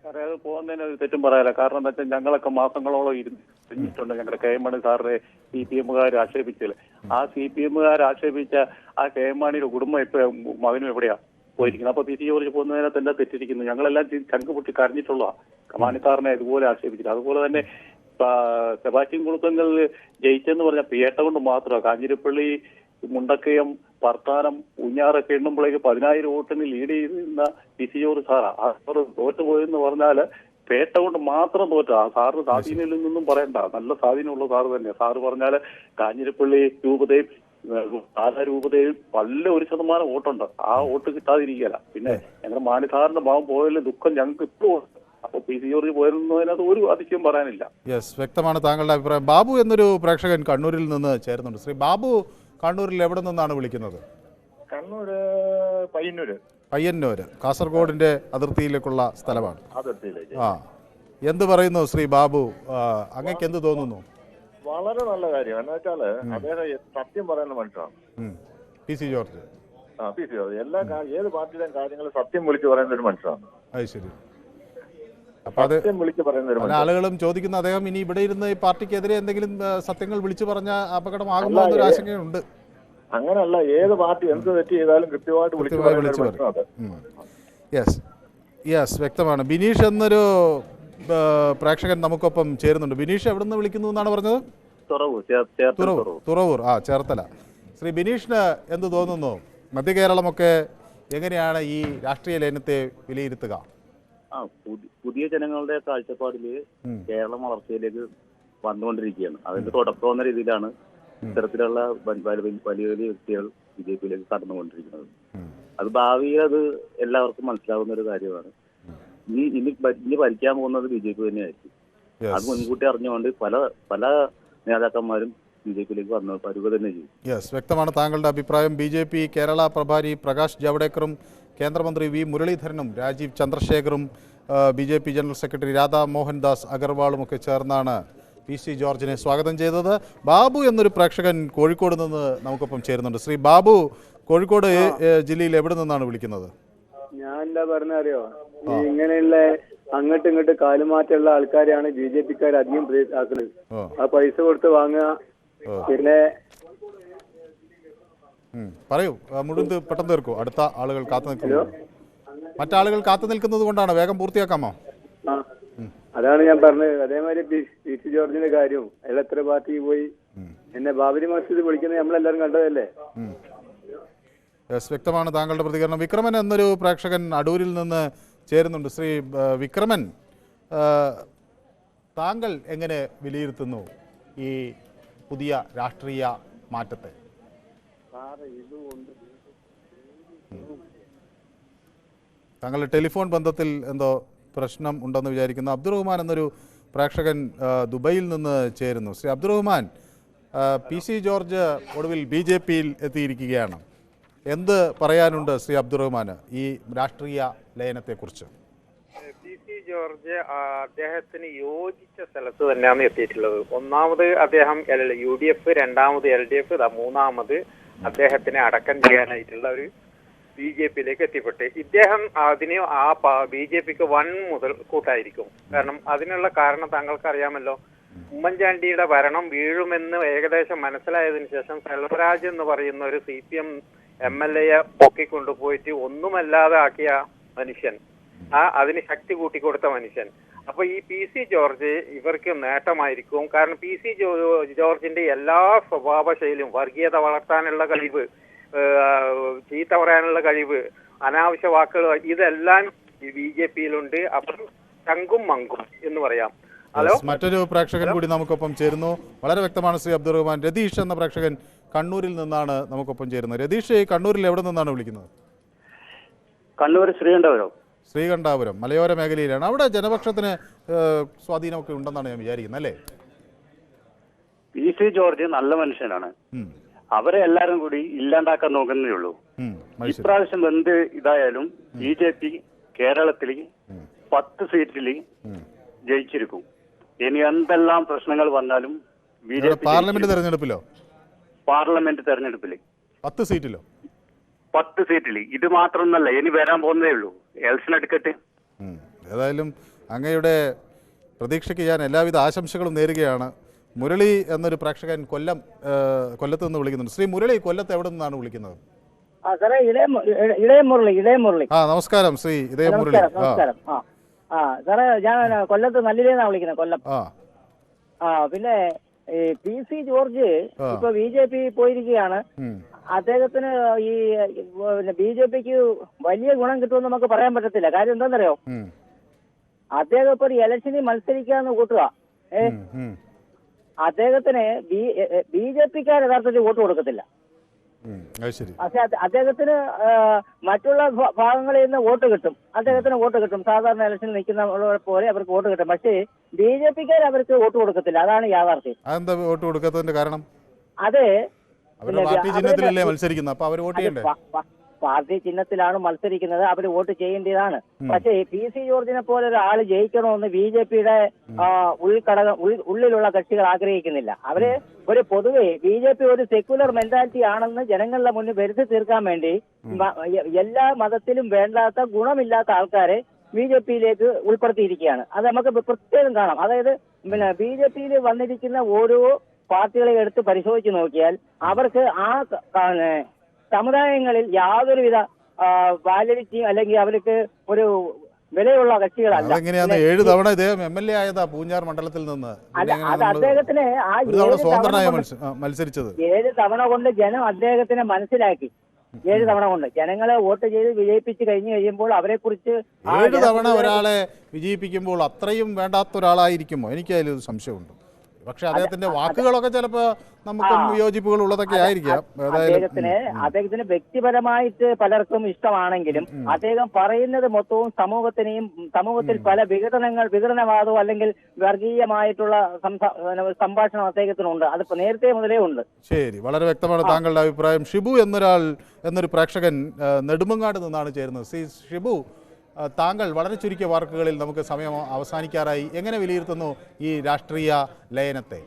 സാറേ, അത് പോകുന്നതിന് ഒരു തെറ്റും പറയാനില്ല. കാരണം എന്താ വെച്ചാൽ ഞങ്ങളൊക്കെ മാസങ്ങളോളം ഇരുന്നിട്ടുണ്ട്. ഞങ്ങളുടെ KM മാണി സാറിനെ CPM-കാർ ആക്ഷേപിച്ചില്ല. ആ CPM-കാർ ആക്ഷേപിച്ച ആ KM മാണിയുടെ കുടുംബം ഇപ്പൊ മകനും എവിടെയാ പോയിരിക്കുന്നത്? അപ്പൊ PC ജോർജ് പോകുന്നതിനകത്ത് എന്താ തെറ്റിരിക്കുന്നു? ഞങ്ങളെല്ലാം ചങ്ക് പൊട്ടി കരഞ്ഞിട്ടുള്ള മാണി സാറിനെ ഇതുപോലെ ആക്ഷേപിച്ചില്ല. അതുപോലെ തന്നെ സെബാസ്റ്റ്യൻ കുളുക്കങ്ങളിൽ ജയിച്ചെന്ന് പറഞ്ഞ പേട്ട കൊണ്ട് മാത്രമാണ്. കാഞ്ഞിരപ്പള്ളി, മുണ്ടക്കയം, വർത്താനം, ഊഞ്ഞാറൊക്കെ എണ്ണുമ്പോഴേക്ക് 10,000 വോട്ടിന് ലീഡ് ചെയ്യുന്ന PC ജോർജ് സാറാ. ആ സാറ് തോറ്റുപോയെന്ന് പറഞ്ഞാല് പേട്ട കൊണ്ട് മാത്രം തോറ്റ. ആ സാറിന് സ്വാധീനത്തിൽ നിന്നും പറയണ്ട, നല്ല സ്വാധീനമുള്ള സാറ് തന്നെയാണ്. സാറ് പറഞ്ഞാല് കാഞ്ഞിരപ്പള്ളി രൂപതയും പാലാ രൂപതയും നല്ല 1% വോട്ടുണ്ട്. ആ വോട്ട് കിട്ടാതിരിക്കല. പിന്നെ ഞങ്ങളുടെ മാണി സാറിന്റെ ഭാവം പോയതിൽ ദുഃഖം ഞങ്ങൾക്ക് ഇപ്പോഴും. അപ്പൊ PC ജോർജ് പോയിരുന്നതിനകത്ത് ഒരു അതിശയം പറയാനില്ല. യെസ്, വ്യക്തമാണ് താങ്കളുടെ അഭിപ്രായം. ബാബു എന്നൊരു പ്രേക്ഷകൻ കണ്ണൂരിൽ നിന്ന് ചേരുന്നുണ്ട്. ശ്രീ ബാബു, കണ്ണൂരിൽ എവിടെ നിന്നാണ് വിളിക്കുന്നത്? കണ്ണൂര് പയ്യന്നൂര്, കാസർഗോഡിന്റെ അതിർത്തിയിലേക്കുള്ള സ്ഥലമാണ്. അതിർത്തിയിലേക്ക്. ആ, എന്ത് പറയുന്നു ശ്രീ ബാബു? അങ്ങക്ക് എന്ത് തോന്നുന്നു? വളരെ നല്ല കാര്യം. എന്ന് വെച്ചാല് അദ്ദേഹം സത്യം പറയുന്ന മനുഷ്യനാണ് PC ജോർജ്. PC ജോർജ് ഏത് പാർട്ടിയിലെയും കാര്യങ്ങൾ സത്യം വിളിച്ചു പറയുന്ന ഒരു മനുഷ്യനാണ്. അത് ശരി. അപ്പൊ അത് പല ആളുകളും ചോദിക്കുന്ന അദ്ദേഹം ഇനി ഇവിടെ ഇരുന്ന് ഈ പാർട്ടിക്കെതിരെ എന്തെങ്കിലും സത്യങ്ങൾ വിളിച്ചു പറഞ്ഞ അപകടമാകുമോ എന്നൊരു ആശങ്കയുണ്ട്. അങ്ങനെയല്ല, ഏത് പാർട്ടി എന്ത് തെറ്റ് ചെയ്താലും കൃത്യമായിട്ട് വിളിച്ചു പറയുന്നത്. യെസ് യെസ്, വ്യക്തമാണ്. ബിനീഷ് എന്നൊരു പ്രേക്ഷകൻ നമുക്കൊപ്പം ചേരുന്നുണ്ട്. ബിനീഷ് എവിടെ നിന്ന് വിളിക്കുന്നു എന്നാണ് പറഞ്ഞത്? തുറവൂർ. ആ, ചേർത്തല. ശ്രീ ബിനീഷിന് എന്ത് തോന്നുന്നു? മധ്യ കേരളമൊക്കെ എങ്ങനെയാണ് ഈ രാഷ്ട്രീയ ലയനത്തെ വിലയിരുത്തുക? പുതിയ ജനങ്ങളുടെ കാഴ്ചപ്പാടില് കേരളം വളർച്ചയിലേക്ക് വന്നുകൊണ്ടിരിക്കുകയാണ്. അതിന്റെ തുടക്കം എന്ന രീതിയിലാണ് ഇത്തരത്തിലുള്ള വലിയ വലിയ വ്യക്തികൾ BJP-യിലേക്ക് കടന്നുകൊണ്ടിരിക്കുന്നത്. അത് ഭാവിയിൽ അത് എല്ലാവർക്കും മനസ്സിലാവുന്ന ഒരു കാര്യമാണ്. ഇനി ഭരിക്കാൻ പോകുന്നത് BJP തന്നെയായിരിക്കും. അത് മുൻകൂട്ടി അറിഞ്ഞുകൊണ്ട് പല നേതാക്കന്മാരും BJP-യിലേക്ക് വന്ന പരുവ തന്നെ ചെയ്യും. യെസ്, വ്യക്തമാണ് താങ്കളുടെ അഭിപ്രായം. BJP കേരള പ്രഭാരി പ്രകാശ് ജാവ്ദേക്കറും കേന്ദ്രമന്ത്രി V മുരളീധരനും രാജീവ് ചന്ദ്രശേഖറും BJP general secretary Radha Mohandas അഗർവാളും ഒക്കെ ചേർന്നാണ് PC ജോർജിനെ സ്വാഗതം ചെയ്തത്. ബാബു എന്നൊരു പ്രേക്ഷകൻ കോഴിക്കോട് നിന്ന് നമുക്കൊപ്പം ചേരുന്നുണ്ട്. ശ്രീ ബാബു, കോഴിക്കോട് ജില്ലയിൽ എവിടെ നിന്നാണ് വിളിക്കുന്നത്? ഞാൻ എന്താ പറഞ്ഞറിയോ, ഇങ്ങനെയുള്ള അങ്ങോട്ടും ഇങ്ങോട്ട് കാലുമാറ്റമുള്ള ആൾക്കാരെയാണ് BJP-ക്കാർ അധികം ആക്കുന്നത്. ആ പൈസ കൊടുത്ത് വാങ്ങുക. പിന്നെ പറയൂ, മുഴുവൻ പെട്ടെന്ന് തീർക്കൂ. അടുത്ത ആളുകൾ കാത്തു നിൽക്കുന്നു. മറ്റാളുകൾ കാത്തു നിൽക്കുന്നത് കൊണ്ടാണ്. വേഗം പൂർത്തിയാക്കാമോ? അതാണ് ഞാൻ പറഞ്ഞത്. അതേമാതിരി PC ജോർജിന്റെ കാര്യവും അയാൾ എത്ര പാർട്ടി പോയി എന്നെ ബാബരി മസ്ജിദ് വിളിക്കുന്നത് നമ്മളെല്ലാരും കണ്ടതല്ലേ. വ്യക്തമാണ് താങ്കളുടെ പ്രതികരണം. വിക്രമൻ എന്നൊരു പ്രേക്ഷകൻ അടൂരിൽ നിന്ന് ചേരുന്നുണ്ട്. ശ്രീ വിക്രമൻ, താങ്കൾ എങ്ങനെ വിലയിരുത്തുന്നു ഈ പുതിയ രാഷ്ട്രീയ മാറ്റത്തെ? താങ്കളുടെ ടെലിഫോൺ ബന്ധത്തിൽ എന്തോ പ്രശ്നം ഉണ്ടെന്ന് വിചാരിക്കുന്നു. അബ്ദുറഹ്മാൻ എന്നൊരു പ്രേക്ഷകൻ ദുബൈയിൽ നിന്ന് ചേരുന്നു. ശ്രീ അബ്ദുറഹ്മാൻ, PC ജോർജ് ഒടുവിൽ BJP-യിൽ എത്തിയിരിക്കുകയാണ്. എന്ത് പറയാനുണ്ട് ശ്രീ അബ്ദുറഹ്മാന് ഈ രാഷ്ട്രീയ ലയനത്തെക്കുറിച്ച്? PC ജോർജ് അദ്ദേഹത്തിന് യോജിച്ച സ്ഥലത്ത് തന്നെയാണ് എത്തിയിട്ടുള്ളത്. ഒന്നാമത് അദ്ദേഹം UDF, രണ്ടാമത് LDF, മൂന്നാമത് അദ്ദേഹത്തിനെ അടക്കം ചെയ്യാനായിട്ടുള്ള ഒരു BJP-യിലേക്ക് എത്തിപ്പെട്ട് ഇദ്ദേഹം അതിന് BJP-ക്ക് 1 മുതൽ കൂട്ടായിരിക്കും. കാരണം അതിനുള്ള കാരണം താങ്കൾക്ക് അറിയാമല്ലോ. ഉമ്മൻചാണ്ടിയുടെ ഭരണം വീഴുമെന്ന് ഏകദേശം മനസ്സിലായതിനു ശേഷം സെൽവരാജ് എന്ന് പറയുന്ന ഒരു CPM MLA-യെ പൊക്കിക്കൊണ്ടുപോയിട്ട് ഒന്നുമല്ലാതെ ആക്കിയ മനുഷ്യൻ, അതിന് ശക്തി കൂട്ടിക്കൊടുത്ത മനുഷ്യൻ. അപ്പൊ ഈ PC ജോർജ് ഇവർക്ക് നേട്ടമായിരിക്കും. കാരണം PC ജോർജിന്റെ എല്ലാ സ്വഭാവ ശൈലിയും, വർഗീയത വളർത്താനുള്ള കഴിവ്, ചീത്ത പറയാനുള്ള കഴിവ്, അനാവശ്യ വാക്കുകൾ, ഇതെല്ലാം BJP-യിലുണ്ട്. അപ്പം ചങ്കും മങ്കും എന്ന് പറയാം. ഹലോ, മറ്റൊരു പ്രേക്ഷകൻ കൂടി നമുക്കൊപ്പം ചേരുന്നു. വളരെ വ്യക്തമാണ് ശ്രീ അബ്ദുറഹ്മാൻ. രതീഷ് എന്ന പ്രേക്ഷകൻ കണ്ണൂരിൽ നിന്നാണ് നമുക്കൊപ്പം ചേരുന്നത്. രതീഷ്, കണ്ണൂരിൽ എവിടെ നിന്നാണ് വിളിക്കുന്നത്? കണ്ണൂർ ശ്രീകണ്ഠപുരം. ശ്രീകണ്ഠാപുരം മലയോര മേഖലയിലാണ്. അവിടെ ജനപക്ഷത്തിന് സ്വാധീനമൊക്കെ ഉണ്ടെന്നാണ് ഞാൻ വിചാരിക്കുന്നത്, അല്ലേ? PC ജോർജ് നല്ല മനുഷ്യനാണ്. അവരെ എല്ലാരും കൂടി ഇല്ലാണ്ടാക്കാൻ നോക്കുന്നേ ഉള്ളൂ. ഇപ്രാവശ്യം എന്ത് ഇതായാലും BJP കേരളത്തിൽ 10 സീറ്റിൽ ജയിച്ചിരിക്കും. ഇനി എന്തെല്ലാം പ്രശ്നങ്ങൾ വന്നാലും BJP പാർലമെന്റ് തെരഞ്ഞെടുപ്പിലോ? പാർലമെന്റ് തെരഞ്ഞെടുപ്പിൽ 10 സീറ്റിലോ? 10 സീറ്റിൽ. ഇത് മാത്രമൊന്നല്ല, ഇനി വരാൻ പോകുന്നേ ഉള്ളൂ. എൽസൺ എടുക്കട്ടെ. ഏതായാലും അങ്ങയുടെ പ്രതീക്ഷയ്ക്ക് ഞാൻ എല്ലാവിധ ആശംസകളും നേരുകയാണ്. മുരളി എന്നൊരു പ്രേക്ഷകൻ കൊല്ലത്ത് നിന്ന് വിളിക്കുന്നുണ്ട്. ശ്രീ മുരളി, കൊല്ലത്ത് എവിടെ നിന്നാണ് വിളിക്കുന്നത്? ഇടയമുരളി. നമസ്കാരം ശ്രീ ഇടയമുരളി. നമസ്കാരം. സാറേ, ഞാൻ കൊല്ലത്ത് നല്ലിലേന്നാ വിളിക്കുന്നത്, കൊല്ലം. പിന്നെ PC ജോർജ് ഇപ്പൊ BJP പോയിരിക്കുകയാണ്. അദ്ദേഹത്തിന് ഈ BJPക്ക് വലിയ ഗുണം കിട്ടുമെന്ന് നമുക്ക് പറയാൻ പറ്റത്തില്ല. കാര്യം എന്താണെന്നറിയോ, അദ്ദേഹം ഇപ്പൊ ഒരു ഇലക്ഷനിൽ മത്സരിക്കാന്ന് കൂട്ടുക, അദ്ദേഹത്തിന് BJPക്കാർ യഥാർത്ഥത്തിൽ വോട്ട് കൊടുക്കത്തില്ല. പക്ഷെ അദ്ദേഹത്തിന് മറ്റുള്ള ഭാഗങ്ങളിൽ നിന്ന് വോട്ട് കിട്ടും. അദ്ദേഹത്തിന് വോട്ട് കിട്ടും. സാധാരണ ഇലക്ഷനിൽ നിൽക്കുന്ന പോലെ അവർക്ക് വോട്ട് കിട്ടും. പക്ഷേ BJPക്കാർ അവർക്ക് വോട്ട് കൊടുക്കത്തില്ല. അതാണ് യാഥാർത്ഥ്യം. അതെന്താ വോട്ട് കൊടുക്കാത്തതിന്റെ കാരണം? അത് പാർട്ടി ചിഹ്നത്തിലല്ലേ മത്സരിക്കുന്നത്, അപ്പൊ അവർ വോട്ട് ചെയ്യണ്ടേ? പാർട്ടി ചിഹ്നത്തിലാണ് മത്സരിക്കുന്നത്, അവർ വോട്ട് ചെയ്യേണ്ടതാണ്. പക്ഷേ PC ജോർജിനെ പോലെ ഒരാള് ജയിക്കണമെന്ന് BJPയുടെ ഉള്ളിലുള്ള കക്ഷികൾ ആഗ്രഹിക്കുന്നില്ല. അവര് ഒരു പൊതുവെ BJP ഒരു സെക്യുലർ മെന്റാലിറ്റി ആണെന്ന് ജനങ്ങളുടെ മുന്നിൽ വരുത്തി തീർക്കാൻ വേണ്ടി എല്ലാ മതത്തിലും വേണ്ടാത്ത ഗുണമില്ലാത്ത ആൾക്കാരെ BJPയിലേക്ക് ഉൾപ്പെടുത്തിയിരിക്കുകയാണ്. അത് നമുക്ക് പ്രത്യേകം കാണാം. അതായത് BJPയിൽ വന്നിരിക്കുന്ന ഓരോ പാർട്ടികളെ എടുത്ത് പരിശോധിച്ച് നോക്കിയാൽ അവർക്ക് ആ സമുദായങ്ങളിൽ യാതൊരുവിധ വാലിഡിറ്റിയും അല്ലെങ്കിൽ അവർക്ക് ഒരു വിലയുള്ള കക്ഷികളല്ല. 7 തവണ ഇദ്ദേഹം MLA ആയതാ പൂഞ്ഞാർ മണ്ഡലത്തിൽ നിന്ന്. അത് അദ്ദേഹത്തിന് ആ 7 തവണ കൊണ്ട് ജനം അദ്ദേഹത്തിനെ മനസ്സിലാക്കി. 7 തവണ കൊണ്ട് ജനങ്ങളെ വോട്ട് ചെയ്ത് വിജയിപ്പിച്ച് കഴിഞ്ഞു കഴിയുമ്പോൾ അവരെ കുറിച്ച് 7 തവണ ഒരാളെ വിജയിപ്പിക്കുമ്പോൾ അത്രയും വേണ്ടാത്ത ഒരാളായിരിക്കുമോ? എനിക്ക് അതിലൊരു സംശയമുണ്ട്. പക്ഷെ അദ്ദേഹത്തിന്റെ വാക്കുകളൊക്കെ ചിലപ്പോ നമുക്ക് വിയോജിപ്പുകൾ ഉള്ളതൊക്കെ ആയിരിക്കാം. അദ്ദേഹത്തിന് വ്യക്തിപരമായിട്ട് പലർക്കും ഇഷ്ടമാണെങ്കിലും അദ്ദേഹം പറയുന്നത് മൊത്തവും സമൂഹത്തിൽ പല വിഘടനവാദവും അല്ലെങ്കിൽ വർഗീയമായിട്ടുള്ള സംഭാഷണം അദ്ദേഹത്തിനുണ്ട്. അത് നേരത്തെ മുതലേ ഉണ്ട്. ശരി, വളരെ വ്യക്തമാണ് താങ്കളുടെ അഭിപ്രായം. ഷിബു എന്നൊരു പ്രേക്ഷകൻ നെടുമങ്ങാട് നിന്നാണ് ചേരുന്നത്. ഷിബു, താങ്കൾ വളരെ ചുരുക്കിയ വാക്കുകളിൽ, നമുക്ക് സമയം അവസാനിക്കാറായി, എങ്ങനെ വിലയിരുത്തുന്നു ഈ രാഷ്ട്രീയ ലയനത്തെ?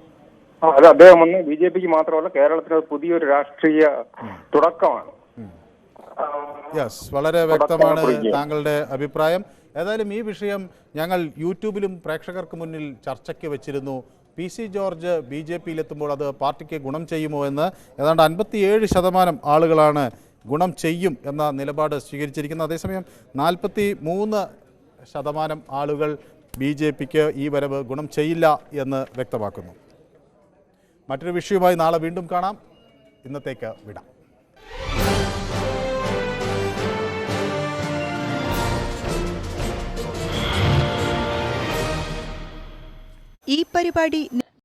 അത് അദ്ദേഹം വന്ന് BJPക്ക് മാത്രമല്ല കേരളത്തിന് പുതിയൊരു രാഷ്ട്രീയ തുടക്കമാണ്. യെസ്, വളരെ വ്യക്തമാണ് താങ്കളുടെ അഭിപ്രായം. ഏതായാലും ഈ വിഷയം ഞങ്ങൾ യൂട്യൂബിലും പ്രേക്ഷകർക്ക് മുന്നിൽ ചർച്ചയ്ക്ക് വെച്ചിരുന്നു. PC ജോർജ് BJPയിലെത്തുമ്പോൾ അത് പാർട്ടിക്ക് ഗുണം ചെയ്യുമോ എന്ന്. ഏതാണ്ട് 57% ആളുകളാണ് ഗുണം ചെയ്യും എന്ന നിലപാട് സ്വീകരിച്ചിരിക്കുന്നത്. അതേസമയം 43% ആളുകൾ BJPക്ക് ഈ വരവ് ഗുണം ചെയ്യില്ല എന്ന് വ്യക്തമാക്കുന്നു. മറ്റൊരു വിഷയവുമായി നാളെ വീണ്ടും കാണാം. ഇന്നത്തേക്ക് വിടാം. ഈ പരിപാടി